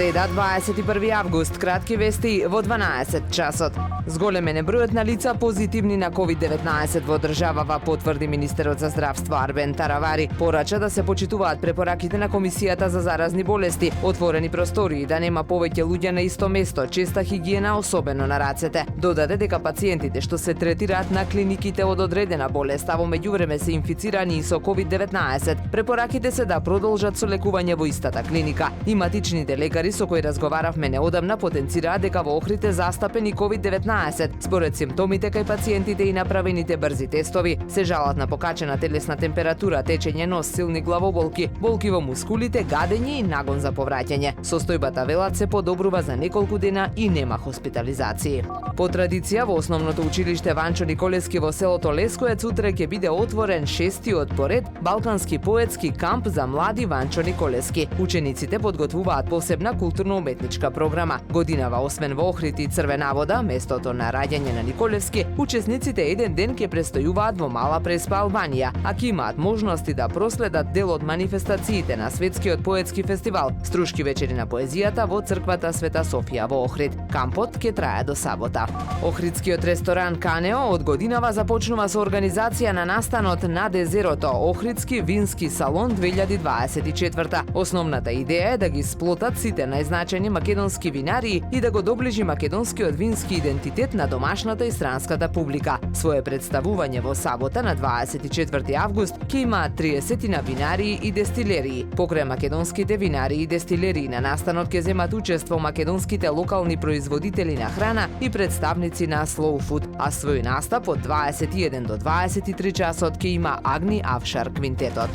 Среда, 21 август, кратки вести во 12 часот. Зголемен е бројот на лица позитивни на COVID-19 во државава, потврди министерот за здравство Арбен Таравари. Порача да се почитуваат препораките на Комисијата за заразни болести, отворени простории, да нема повеќе луѓе на исто место, честа хигиена, особено на рацете. Додаде дека пациентите што се третираат на клиниките од одредена болест, а во меѓувреме се инфицирани и со COVID-19, препораките се да продолжат со лекување во истата клиника. Иматичните лекари со кои разговаравме неодамна потенцираат дека во Охрид е застапен и COVID-19. Според симптомите кај пациентите и направените брзи тестови, се жалат на покачена телесна температура, течење нос, силни главоболки, болки во мускулите, гадење и нагон за повраќање. Состојбата, велат, се подобрува за неколку дена и нема хоспитализации. По традиција, во основното училиште Ванчо Николевски во селото Лескоец утре ќе биде отворен 6-тиот поред Балкански поетски камп за млади Ванчо Николевски. Учениците подготвуваат посебна културно-уметничка програма. Годинава, освен во Охрид и Црвена вода, местото на раѓање на Николевски, учесниците еден ден ќе престојуваат во Мала Преспа, Албанија, а ќе имаат можности да проследат дел од манифестациите на Светскиот поетски фестивал, струшки вечери на поезијата во црквата Света Софија во Охрид. Кампот ќе трае до сабота. Охридскиот ресторан Канео од годинава започнува со организација на настанот на Дезерото, Охридски вински салон 2024. Основната идеја е да ги сплотат сите најзначајни македонски винарии и да го доближи македонскиот вински идентитет на домашната и странската публика. Свое представување во сабота на 24 август ќе имаат 30 на винарии и дестилерии. Покрај македонските винарии и дестилерии на настанот ќе земат учество македонските локални производители на храна и представници на Slow Food, а свој настап од 21 до 23 часот ќе има Агни Авшар квинтетот.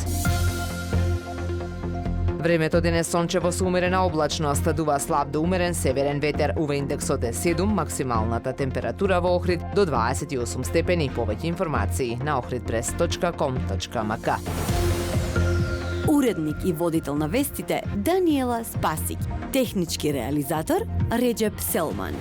Времето денес сончево со умерена облачност, дува слаб до умерен северен ветер, УВ индексот е 7, максималната температура во Охрид до 28 степени. Повеќе информации на ohridpress.com.mk. Уредник и водител на вестите Даниела Спасик, технички реализатор Реджеп Селман.